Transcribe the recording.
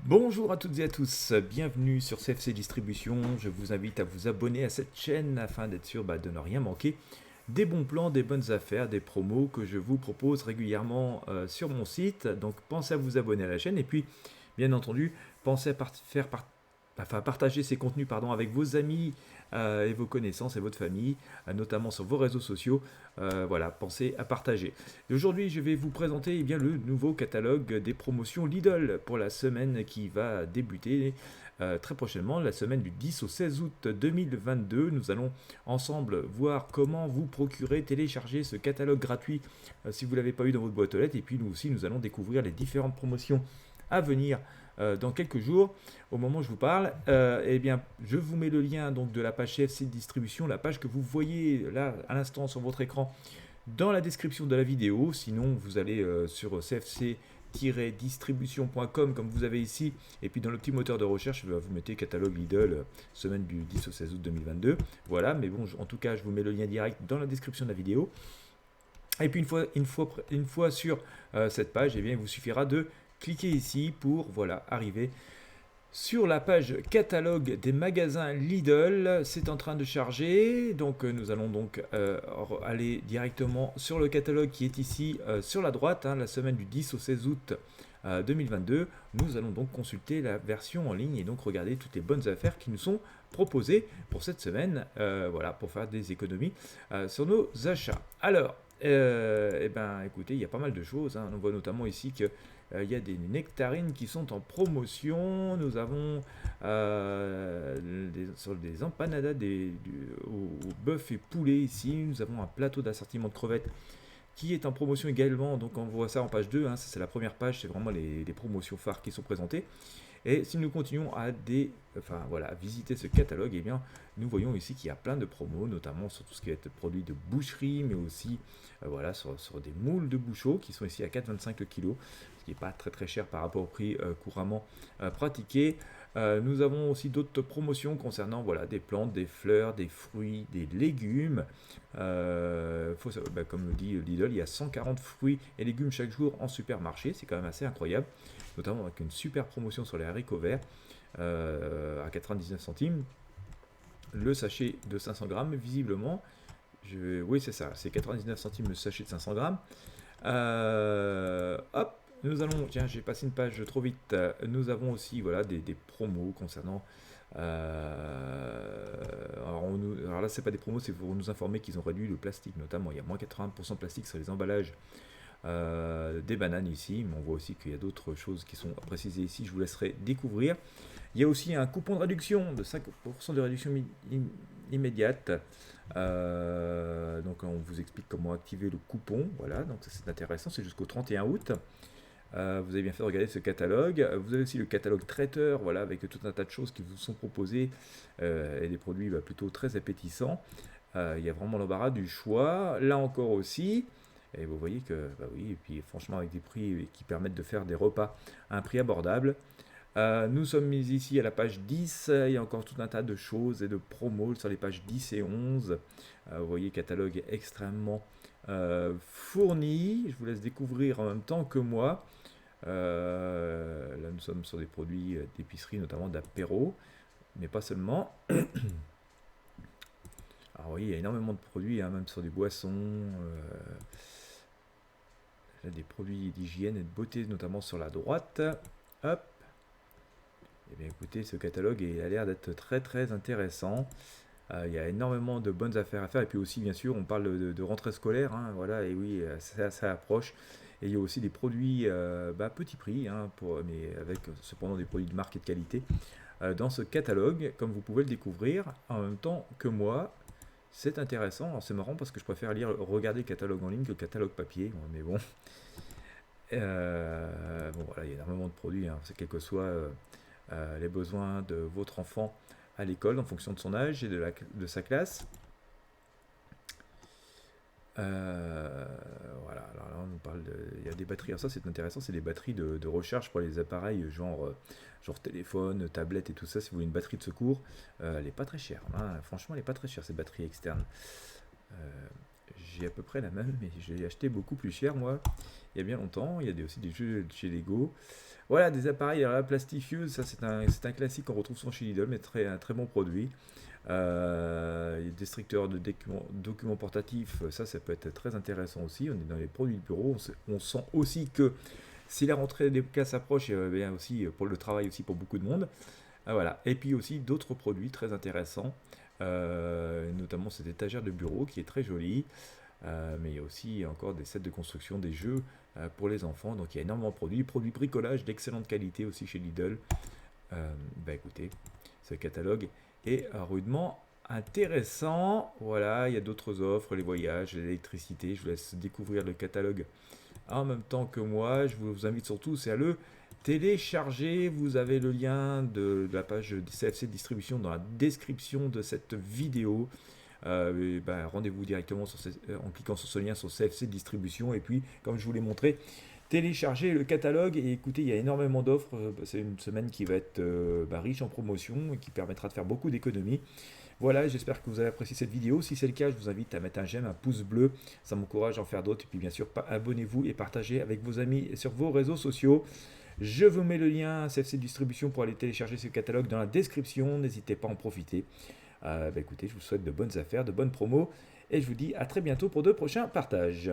Bonjour à toutes et à tous, bienvenue sur CFC Distribution. Je vous invite à vous abonner à cette chaîne afin d'être sûr de ne rien manquer des bons plans, des bonnes affaires, des promos que je vous propose régulièrement sur mon site. Donc pensez à vous abonner à la chaîne et puis bien entendu pensez à partager ces contenus avec vos amis et vos connaissances et votre famille, notamment sur vos réseaux sociaux. Voilà, pensez à partager. Et aujourd'hui, je vais vous présenter le nouveau catalogue des promotions Lidl pour la semaine qui va débuter très prochainement, la semaine du 10 au 16 août 2022. Nous allons ensemble voir comment vous procurer, télécharger ce catalogue gratuit si vous ne l'avez pas eu dans votre boîte aux lettres. Et puis nous aussi, nous allons découvrir les différentes promotions à venir dans quelques jours. Au moment où je vous parle, je vous mets le lien donc, de la page CFC Distribution, la page que vous voyez là à l'instant sur votre écran dans la description de la vidéo. Sinon, vous allez sur cfc-distribution.com comme vous avez ici, et puis dans le petit moteur de recherche, vous mettez catalogue Lidl, semaine du 10 au 16 août 2022. Voilà, mais bon, en tout cas, je vous mets le lien direct dans la description de la vidéo. Et puis une fois sur cette page, il vous suffira de cliquez ici pour arriver sur la page catalogue des magasins Lidl. C'est en train de charger, donc nous allons donc aller directement sur le catalogue qui est ici sur la droite, la semaine du 10 au 16 août 2022. Nous allons donc consulter la version en ligne et donc regarder toutes les bonnes affaires qui nous sont proposées pour cette semaine, pour faire des économies sur nos achats. Alors, écoutez, il y a pas mal de choses. On voit notamment ici que il y a des nectarines qui sont en promotion. Nous avons sur des empanadas au bœuf et poulet ici. Nous avons un plateau d'assortiment de crevettes qui est en promotion également. Donc on voit ça en page 2. Ça, c'est la première page. C'est vraiment les promotions phares qui sont présentées. Et si nous continuons à visiter ce catalogue, nous voyons ici qu'il y a plein de promos, notamment sur tout ce qui va être produit de boucherie, mais aussi sur des moules de bouchot qui sont ici à 4,25 le kilo, ce qui n'est pas très très cher par rapport au prix couramment pratiqué. Nous avons aussi d'autres promotions concernant des plantes, des fleurs, des fruits, des légumes. Comme le dit Lidl, il y a 140 fruits et légumes chaque jour en supermarché, c'est quand même assez incroyable, notamment avec une super promotion sur les haricots verts à 99 centimes. Le sachet de 500 grammes, visiblement, oui c'est ça, c'est 99 centimes le sachet de 500 grammes. Nous allons, tiens, j'ai passé une page trop vite. Nous avons aussi des promos concernant. Alors là, c'est pas des promos, c'est pour nous informer qu'ils ont réduit le plastique, notamment. Il y a moins 80% de plastique sur les emballages des bananes ici, mais on voit aussi qu'il y a d'autres choses qui sont précisées ici. Je vous laisserai découvrir. Il y a aussi un coupon de réduction de 5% de réduction immédiate. Donc on vous explique comment activer le coupon. Voilà, donc ça c'est intéressant, c'est jusqu'au 31 août. Vous avez bien fait de regarder ce catalogue. Vous avez aussi le catalogue traiteur, avec tout un tas de choses qui vous sont proposées et des produits plutôt très appétissants. Il y a vraiment l'embarras du choix. Là encore aussi. Et vous voyez que, oui, et puis franchement avec des prix qui permettent de faire des repas à un prix abordable. Nous sommes mis ici à la page 10, il y a encore tout un tas de choses et de promos sur les pages 10 et 11. Vous voyez, catalogue extrêmement fourni. Je vous laisse découvrir en même temps que moi. Là, nous sommes sur des produits d'épicerie, notamment d'apéro, mais pas seulement. Alors oui, il y a énormément de produits, même sur des boissons. Des produits d'hygiène et de beauté, notamment sur la droite. Hop. Et bien écoutez, ce catalogue a l'air d'être très très intéressant. Il y a énormément de bonnes affaires à faire. Et puis aussi, bien sûr, on parle de rentrée scolaire. Et oui, ça approche. Et il y a aussi des produits petit prix, mais avec cependant des produits de marque et de qualité dans ce catalogue, comme vous pouvez le découvrir en même temps que moi. C'est intéressant. Alors c'est marrant parce que je préfère regarder le catalogue en ligne que le catalogue papier. Mais bon. Il y a énormément de produits. C'est quel que soit les besoins de votre enfant à l'école en fonction de son âge et de sa classe. Alors là on nous parle il y a des batteries, alors ça c'est intéressant, c'est des batteries de recharge pour les appareils genre téléphone, tablette et tout ça. Si vous voulez une batterie de secours, elle n'est pas très chère, franchement elle n'est pas très chère, cette batterie externe. j'ai à peu près la même, mais je l'ai acheté beaucoup plus cher, moi, il y a bien longtemps. Il y a aussi des jeux de chez Lego. Voilà, des appareils. Alors là, Plastifuse, ça c'est un classique qu'on retrouve souvent chez Lidl, mais un très bon produit. Il y a des destructeurs de documents portatifs, ça peut être très intéressant aussi. On est dans les produits de bureau. On sent aussi que si la rentrée des classes approche, il y a bien aussi pour le travail aussi pour beaucoup de monde. Voilà. Et puis aussi d'autres produits très intéressants, notamment cette étagère de bureau qui est très jolie. Mais il y a aussi encore des sets de construction, des jeux pour les enfants. Donc il y a énormément de produits bricolage d'excellente qualité aussi chez Lidl. Bah écoutez, ce catalogue est rudement intéressant. Voilà, il y a d'autres offres, les voyages, l'électricité. Je vous laisse découvrir le catalogue en même temps que moi. Je vous invite surtout c'est à le télécharger. Vous avez le lien de la page CFC Distribution dans la description de cette vidéo. Rendez-vous directement en cliquant sur ce lien sur CFC Distribution. Et puis, comme je vous l'ai montré, téléchargez le catalogue et écoutez, il y a énormément d'offres. C'est une semaine qui va être riche en promotion et qui permettra de faire beaucoup d'économies. Voilà, j'espère que vous avez apprécié cette vidéo. Si c'est le cas, je vous invite à mettre un j'aime, un pouce bleu. Ça m'encourage à en faire d'autres. Et puis bien sûr, abonnez-vous et partagez avec vos amis sur vos réseaux sociaux. Je vous mets le lien CFC Distribution pour aller télécharger ce catalogue dans la description. N'hésitez pas à en profiter. Écoutez, je vous souhaite de bonnes affaires, de bonnes promos. Et je vous dis à très bientôt pour de prochains partages.